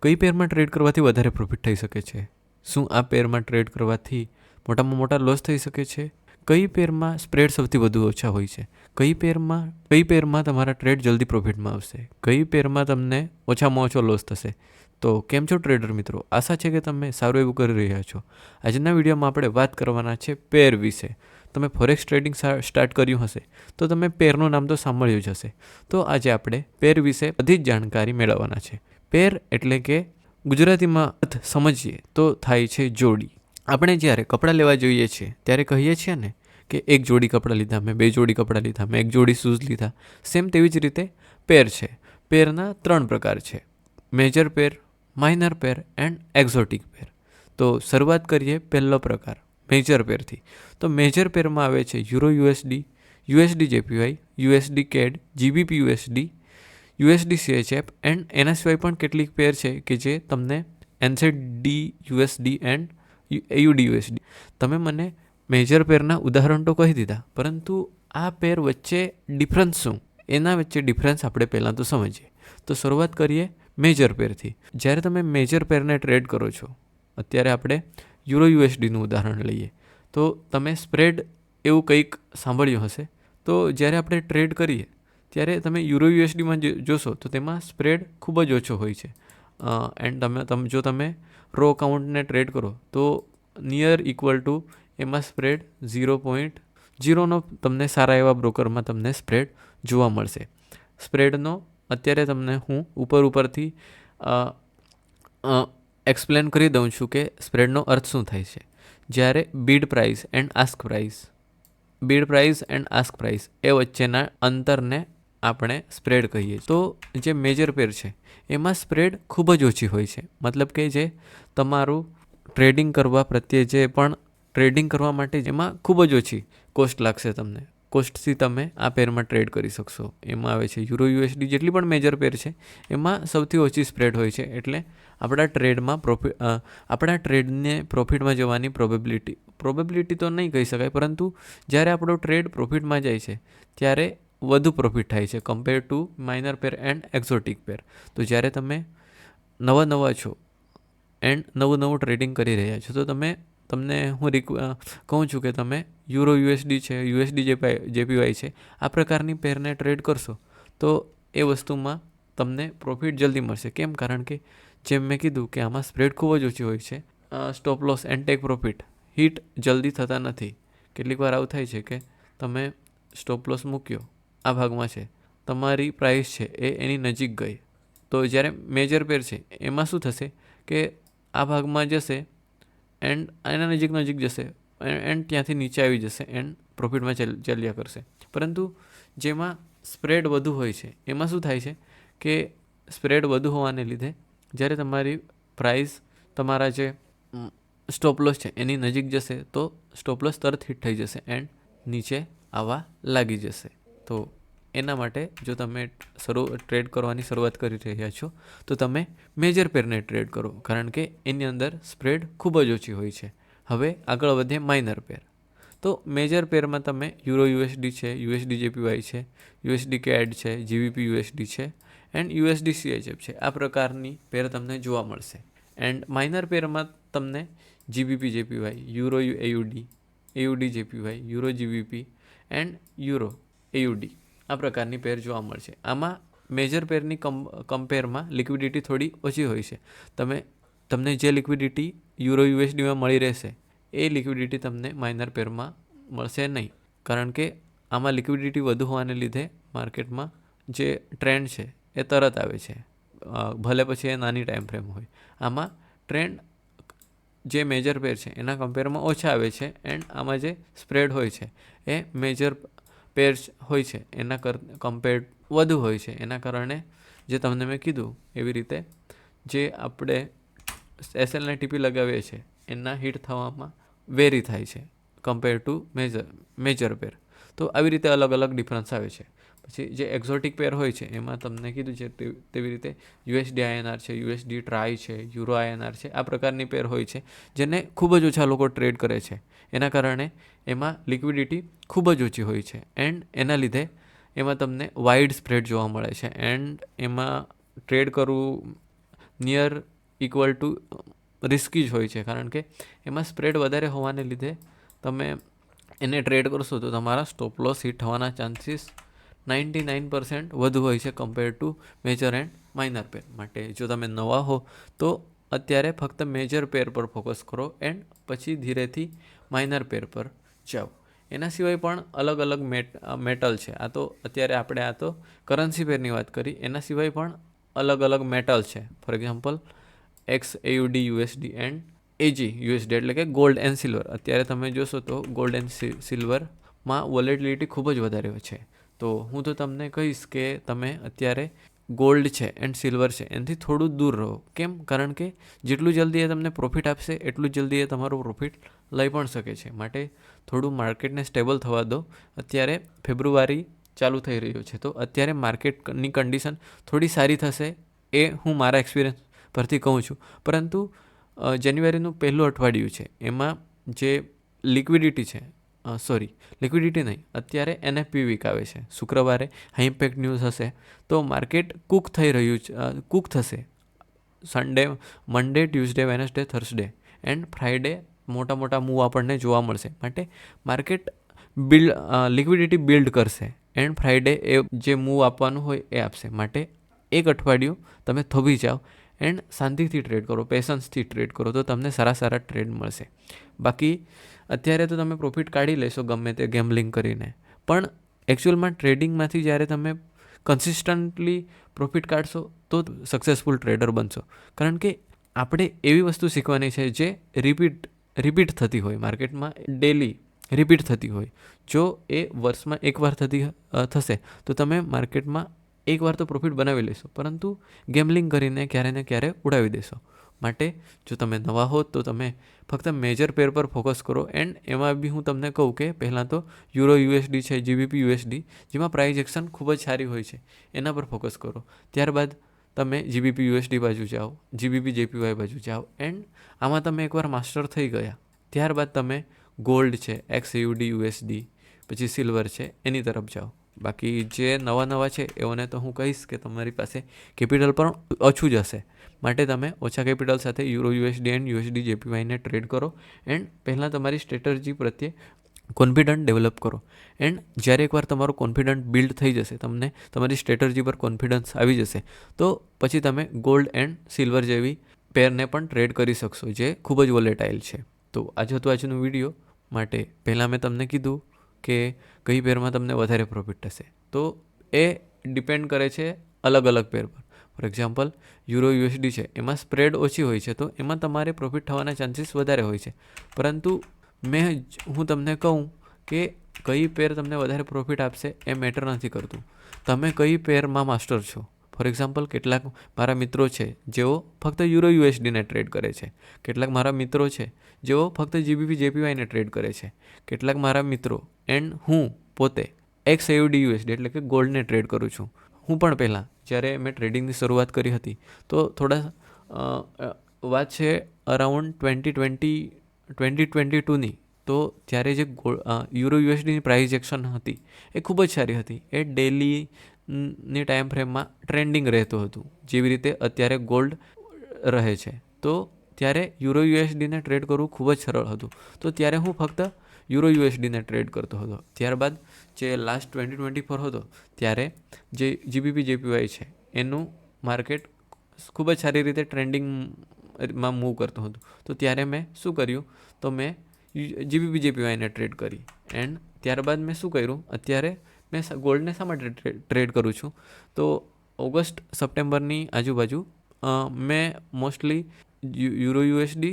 કઈ પેરમાં ટ્રેડ કરવાથી વધારે પ્રોફિટ થઈ શકે છે? શું આ પેરમાં ટ્રેડ કરવાથી મોટામાં મોટા લોસ થઈ શકે છે? કઈ પેરમાં સ્પ્રેડ સૌથી વધુ ઓછા હોય છે? કઈ પેરમાં તમારા ટ્રેડ જલ્દી પ્રોફિટમાં આવશે? કઈ પેરમાં તમને ઓછામાં ઓછો લોસ થશે? તો કેમ છો ટ્રેડર મિત્રો? આશા છે કે તમે સારું એવું કરી રહ્યા છો. આજના વિડીયોમાં આપણે વાત કરવાના છે પેર વિશે. તમે ફોરેક્સ ટ્રેડિંગ સ્ટાર્ટ કર્યું હશે તો તમે પેરનું નામ તો સાંભળ્યું જ હશે. તો આજે આપણે પેર વિશે બધી જ જાણકારી મેળવવાના છે. પેર એટલે કે ગુજરાતીમાં અર્થ સમજીએ તો થાય છે જોડી. આપણે જ્યારે કપડાં લેવા જોઈએ છીએ ત્યારે કહીએ છીએ ને કે એક જોડી કપડાં લીધા, મેં 2 જોડી કપડાં લીધા, મેં 1 જોડી શૂઝ લીધા. સેમ તેવી જ રીતે પેર છે. પેરના 3 પ્રકાર છે: major pair, minor pair and exotic pair. તો શરૂઆત કરીએ પહેલો પ્રકાર મેજર પેરથી. તો મેજર પેરમાં આવે છે euro USD, USD JPY, USD CAD, GBP USD, USD CHF and એના સિવાય પણ કેટલીક પેર છે કે જે તમને NZD USD and AUD USD. તમે મને મેજર પેરના ઉદાહરણ તો કહી દીધા, પરંતુ આ પેર વચ્ચે ડિફરન્સ શું? એના વચ્ચે ડિફરન્સ આપણે પહેલાં તો સમજીએ. તો શરૂઆત કરીએ મેજર પેરથી. જ્યારે તમે મેજર પેરને ટ્રેડ કરો છો, અત્યારે આપણે યુરો યુએસડીનું ઉદાહરણ લઈએ, તો તમે સ્પ્રેડ એવું કંઈક સાંભળ્યું હશે. તો જ્યારે આપણે ટ્રેડ કરીએ ત્યારે તમે યુરો યુએસડીમાં જોશો તો તેમાં સ્પ્રેડ ખૂબ જ ઓછો હોય છે. એન્ડ જો તમે રો અકાઉન્ટને ટ્રેડ કરો તો નિયર ઇક્વલ ટુ એમાં સ્પ્રેડ 0.0નો તમને સારા એવા બ્રોકરમાં તમને સ્પ્રેડ જોવા મળશે. સ્પ્રેડનો અત્યારે તમને હું ઉપરથી એક્સપ્લેન કરી દઉં છું કે સ્પ્રેડનો અર્થ શું થાય છે. જ્યારે bid price and ask price એ વચ્ચેના અંતરને આપણે સ્પ્રેડ કહીએ. તો જે મેજર પેર છે એમાં સ્પ્રેડ ખૂબ જ ઓછી હોય છે. મતલબ કે જે તમારું ટ્રેડિંગ કરવા પ્રત્યે જે પણ ટ્રેડિંગ કરવા માટે એમાં ખૂબ જ ઓછી કોસ્ટ લાગશે તમને. કોસ્ટથી તમે આ પેરમાં ટ્રેડ કરી શકશો. એમાં આવે છે યુરો યુએસડી. જેટલી પણ મેજર પેર છે એમાં સૌથી ઓછી સ્પ્રેડ હોય છે. એટલે આપણા ટ્રેડને પ્રોફિટમાં જવાની પ્રોબેબિલિટી તો નહીં કહી શકાય, પરંતુ જ્યારે આપણો ટ્રેડ પ્રોફિટમાં જાય છે ત્યારે વધુ પ્રોફિટ થાય છે compare to minor pair and exotic pair. તો જ્યારે તમે નવા છો એન્ડ નવું ટ્રેડિંગ કરી રહ્યા છો તો તમને હું કહું છું કે તમે યુરો યુએસડી છે, યુએસડી જેપીવાય છે, આ પ્રકારની પેરને ટ્રેડ કરશો તો એ વસ્તુમાં તમને પ્રોફિટ જલ્દી મળશે. કેમ? કારણ કે જેમ મેં કીધું કે આમાં સ્પ્રેડ ખૂબ જ ઓછી હોય છે. Stop loss and take profit hit જલ્દી થતા નથી. કેટલીક વાર આવું થાય છે કે તમે સ્ટોપ લોસ મૂક્યો, આ ભાગમાં છે, તમારી પ્રાઇસ છે એ એની નજીક ગઈ. તો જ્યારે મેજર પેર છે એમાં શું થશે કે આ ભાગમાં જશે એન્ડ એના નજીક જશે એન્ડ ત્યાંથી નીચે આવી જશે એન્ડ પ્રોફિટમાં ચાલ્યા કરશે. પરંતુ જેમાં સ્પ્રેડ વધુ હોય છે એમાં શું થાય છે કે સ્પ્રેડ વધુ હોવાને લીધે જ્યારે તમારી પ્રાઇસ તમારા જે સ્ટોપ લોસ છે એની નજીક જશે તો સ્ટોપ લોસ તરત હિટ થઈ જશે એન્ડ નીચે આવવા લાગી જશે. તો એના માટે જો તમે ટ્રેડ કરવાની શરૂઆત કરી રહ્યા છો તો તમે મેજર પેરને ટ્રેડ કરો, કારણ કે એની અંદર સ્પ્રેડ ખૂબ જ ઓછી હોય છે. હવે આગળ વધે માઇનર પેર. તો મેજર પેરમાં તમે યુરો યુએસડી છે, યુએસડી જેપીવાય છે, યુએસડી કેડ છે, જીબીપી યુએસડી છે એન્ડ યુએસડી સીએચએફ છે, આ પ્રકારની પેર તમને જોવા મળશે. એન્ડ માઇનર પેરમાં તમને GBP JPY, euro AUD, AUD JPY, euro GBP and euro AUD આ પ્રકારની પેર જોવા મળશે. આમાં મેજર પેરની કમ્પેરમાં લિક્વિડિટી થોડી ઓછી હોય છે. તમને જે લિક્વિડિટી યુરો યુએસડીમાં મળી રહેશે એ લિક્વિડિટી તમને માઇનર પેરમાં મળશે નહીં, કારણ કે આમાં લિક્વિડિટી વધુ હોવાને લીધે માર્કેટમાં જે ટ્રેન્ડ છે એ તરત આવે છે, ભલે પછી એ નાની ટાઈમ ફ્રેમ હોય. આમાં ટ્રેન્ડ જે મેજર પેર છે એના કમ્પેરમાં ઓછા આવે છે એન્ડ આમાં જે સ્પ્રેડ હોય છે એ મેજર પેર હોય છે એના કમ્પેર વધુ હોય છે. એના કારણે જે તમને મેં કીધું એવી રીતે જે આપણે એસએલને ટીપી લગાવીએ છીએ એના હિટ થવામાં વેરી થાય છે કમ્પેર ટુ મેજર પેર. તો આવી રીતે અલગ ડિફરન્સ આવે છે. પછી જે એક્ઝોટિક પેર હોય છે એમાં તમને કીધું છે તેવી રીતે યુએસડી આઈએનઆર છે, યુએસડી ટ્રાય છે, યુરો આઈએનઆર છે, આ પ્રકારની પેર હોય છે જેને ખૂબ જ ઓછા લોકો ટ્રેડ કરે છે. એના કારણે એમાં લિક્વિડિટી ખૂબ જ ઓછી હોય છે એન્ડ એના લીધે એમાં તમને વાઇડ સ્પ્રેડ જોવા મળે છે એન્ડ એમાં ટ્રેડ કરવું નિયર ઇક્વલ ટુ રિસ્કી જ હોય છે, કારણ કે એમાં સ્પ્રેડ વધારે હોવાને લીધે તમે એને ટ્રેડ કરશો તો તમારા સ્ટોપ લોસ હિટ થવાના ચાન્સીસ 99% વધુ હોય છે compare to major and minor pair. માટે જો તમે નવા હો તો અત્યારે ફક્ત મેજર પેર પર ફોકસ કરો એન્ડ પછી ધીરેથી માઇનર પેર પર જાઓ. એના સિવાય પણ અલગ અલગ મેટલ છે. આ તો અત્યારે આપણે આ તો કરન્સી પેરની વાત કરી. એના સિવાય પણ અલગ અલગ મેટલ છે. For example XAUD USD and AG USD, એટલે કે ગોલ્ડ એન્ડ સિલ્વર. અત્યારે તમે જોશો તો ગોલ્ડ એન્ડ સિલ્વરમાં વોલેટિલિટી ખૂબ જ વધારે છે. તો હું તો તમને કહીશ કે તમે અત્યારે ગોલ્ડ છે એન્ડ સિલ્વર છે એનાથી થોડું દૂર રહો. કેમ? કારણ કે જેટલું જલ્દી એ તમને પ્રોફિટ આપશે એટલું જલ્દી એ તમારું પ્રોફિટ લઈ પણ શકે છે. માટે થોડું માર્કેટને સ્ટેબલ થવા દો. અત્યારે ફેબ્રુઆરી ચાલુ થઈ રહ્યો છે, તો અત્યારે માર્કેટની કન્ડિશન થોડી સારી થશે એ હું મારા એક્સપિરિયન્સ પરથી કહું છું. પરંતુ જાન્યુઆરીનું પહેલું અઠવાડિયું છે, એમાં જે લિક્વિડિટી છે, લિક્વિડિટી નહીં, અત્યારે NFP વીક આવે છે. શુક્રવારે હાઈ ઇમ્પેક્ટ ન્યૂઝ હશે તો માર્કેટ કૂક થશે. Monday, Tuesday, Wednesday, Thursday and Friday મોટા મૂવ આપણને જોવા મળશે. માટે માર્કેટ લિક્વિડિટી બિલ્ડ કરશે એન્ડ ફ્રાઈડે એ જે મૂવ આપવાનું હોય એ આપશે. માટે એક અઠવાડિયું તમે થોભી જાઓ એન્ડ શાંતિથી ટ્રેડ કરો, પેશન્સથી ટ્રેડ કરો, તો તમને સારા ટ્રેડ મળશે. બાકી અત્યારે તો તમે પ્રોફિટ કાઢી લેશો ગમે તે ગેમ્બલિંગ કરીને, પણ એકચ્યુઅલમાં ટ્રેડિંગમાંથી જ્યારે તમે કન્સિસ્ટન્ટલી પ્રોફિટ કાઢશો તો સક્સેસફુલ ટ્રેડર બનશો. કારણ કે આપણે એવી વસ્તુ શીખવાની છે જે રિપીટ થતી હોય માર્કેટમાં, ડેલી રિપીટ થતી હોય. જો એ વર્ષમાં એકવાર થશે તો તમે માર્કેટમાં એકવાર તો પ્રોફિટ બનાવી લેશો, પરંતુ ગેમ્બલિંગ કરીને ક્યારે ને ક્યારે ઉડાવી દેશો. માટે જો તમે નવા હો તો તમે ફક્ત મેજર પેર પર ફોકસ કરો. એન્ડ એમાં બી હું તમને કહું કે પહેલાં તો યુરો USD છે, GBP USD, જેમાં પ્રાઇસ એક્શન ખૂબ જ સારી હોય છે, એના પર ફોકસ કરો. ત્યારબાદ તમે GBP USD બાજુ જાઓ, GBP JPY બાજુ જાઓ. એન્ડ આમાં તમે એકવાર માસ્ટર થઈ ગયા ત્યારબાદ તમે ગોલ્ડ છે, XAUD USD, પછી સિલ્વર છે, એની તરફ જાઓ. બાકી જે નવા છે એઓને તો હું કહીશ કે તમારી પાસે કેપિટલ પણ ઓછું જ હશે, માટે તમે ઓછા કેપિટલ સાથે યુરો USD એન્ડ USD JPYને ટ્રેડ કરો. એન્ડ પહેલાં તમારી સ્ટ્રેટર્જી પ્રત્યે કોન્ફિડન્ટ ડેવલપ કરો. એન્ડ જ્યારે એકવાર તમારો કોન્ફિડન્ટ બિલ્ડ થઈ જશે, તમને તમારી સ્ટ્રેટર્જી પર કોન્ફિડન્સ આવી જશે, તો પછી તમે ગોલ્ડ એન્ડ સિલ્વર જેવી પેરને પણ ટ્રેડ કરી શકશો, જે ખૂબ જ વોલેટાઇલ છે. તો આજે હતું આજનું વિડીયો. માટે પહેલાં મેં તમને કીધું કે કઈ પેરમાં તમને વધારે પ્રોફિટ થશે, તો એ ડિપેન્ડ કરે છે અલગ અલગ પેર પર. ફોર એક્ઝામ્પલ યુરો USD છે, એમાં સ્પ્રેડ ઓછી હોય છે, તો એમાં તમારે પ્રોફિટ થવાના ચાન્સીસ વધારે હોય છે. પરંતુ હું તમને કહું કે કઈ પેર તમને વધારે પ્રોફિટ આપશે એ મેટર નથી કરતું. તમે કઈ પેરમાં માસ્ટર છો. ફોર એક્ઝામ્પલ કેટલાક મારા મિત્રો છે જેઓ ફક્ત યુરો USDને ટ્રેડ કરે છે. કેટલાક મારા મિત્રો છે જેઓ ફક્ત GBP JPYને ટ્રેડ કરે છે. કેટલાક મારા મિત્રો એન્ડ હું પોતે XAUD USD એટલે કે ગોલ્ડને ટ્રેડ કરું છું. હું પણ પહેલાં જ્યારે મેં ટ્રેડિંગની શરૂઆત કરી હતી તો વાત છે અરાઉન્ડ 2022ની, તો ત્યારે જે યુરો USDની પ્રાઇસ એક્શન હતી એ ખૂબ જ સારી હતી. એ ડેલીની ટાઈમ ફ્રેમમાં ટ્રેન્ડિંગ રહેતું હતું, જેવી રીતે અત્યારે ગોલ્ડ રહે છે. તો ત્યારે યુરો USDને ટ્રેડ કરવું ખૂબ જ સરળ હતું. તો ત્યારે હું ફક્ત યુરો USDને ટ્રેડ કરતો હતો. ત્યારબાદ જે લાસ્ટ 2024 હતો ત્યારે જે GBP JPY છે એનું માર્કેટ ખૂબ જ સારી રીતે ટ્રેન્ડિંગમાં મૂવ કરતું હતું. તો ત્યારે મેં શું કર્યું, તો મેં GBP JPYને ટ્રેડ કરી. એન્ડ ત્યારબાદ મેં શું કર્યું, અત્યારે મેં ગોલ્ડને શા માટે ટ્રેડ કરું છું, તો ઓગસ્ટ સપ્ટેમ્બરની આજુબાજુ મેં mostly euro USD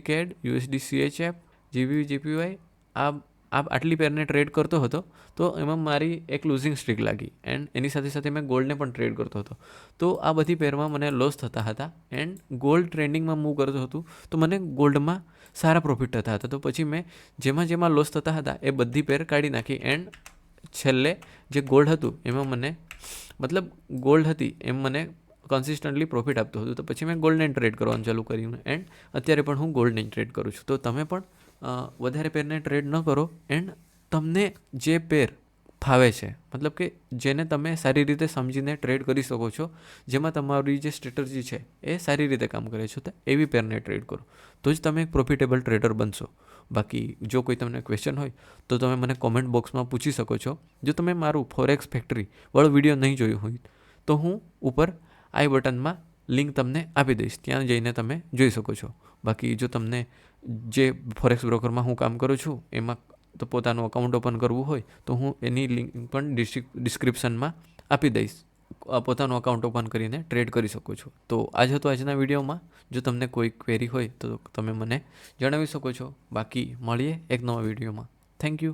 CAD, USD CHF, GBP JPY આટલી પેરને ટ્રેડ કરતો હતો. તો એમાં મારી એક લૂઝિંગ સ્ટ્રીક લાગી એન્ડ એની સાથે મેં ગોલ્ડને પણ ટ્રેડ કરતો હતો. તો આ બધી પેરમાં મને લોસ થતા હતા એન્ડ ગોલ્ડ ટ્રેન્ડિંગમાં મૂવ કરતું હતું, તો મને ગોલ્ડમાં સારા પ્રોફિટ થતા હતા. તો પછી મેં જેમાં લોસ થતા હતા એ બધી પેર કાઢી નાખી એન્ડ છેલ્લે જે ગોલ્ડ હતું એમાં ગોલ્ડ હતી એમ મને કન્સિસ્ટન્ટલી પ્રોફિટ આપતું હતું. તો પછી મેં ગોલ્ડને ટ્રેડ કરવાનું ચાલુ કર્યું એન્ડ અત્યારે પણ હું ગોલ્ડને ટ્રેડ કરું છું. તો તમે પણ વધારે પેરને ટ્રેડ ન કરો એન્ડ તમને જે પેર ફાવે છે, મતલબ કે જેને તમે સારી રીતે સમજીને ટ્રેડ કરી શકો છો, જેમાં તમારી જે સ્ટ્રેટર્જી છે એ સારી રીતે કામ કરે છે, તો એવી પેરને ટ્રેડ કરો, તો જ તમે એક પ્રોફિટેબલ ટ્રેડર બનશો. બાકી જો કોઈ તમને ક્વેશ્ચન હોય તો તમે મને કોમેન્ટ બોક્સમાં પૂછી શકો છો. જો તમે મારું ફોરેક્સ ફેક્ટરી વાળો વિડીયો નહીં જોયું હોય તો હું ઉપર આઈ બટનમાં લિંક તમને આપી દઈશ, ત્યાં જઈને તમે જોઈ શકો છો. બાકી જો તમને જે ફોરેક્સ બ્રોકરમાં હું કામ કરું છું એમાં તો પોતાનું અકાઉન્ટ ઓપન કરવું હોય તો હું એની લિંક પણ ડિસ્ક્રિપ્શનમાં આપી દઈશ. પોતાનું અકાઉન્ટ ઓપન કરીને ટ્રેડ કરી શકો છો. તો આજ હતો આજના વિડીયોમાં. જો તમને કોઈ ક્વેરી હોય તો તમે મને જણાવી શકો છો. બાકી મળીએ એક નવા વિડીયોમાં. Thank you.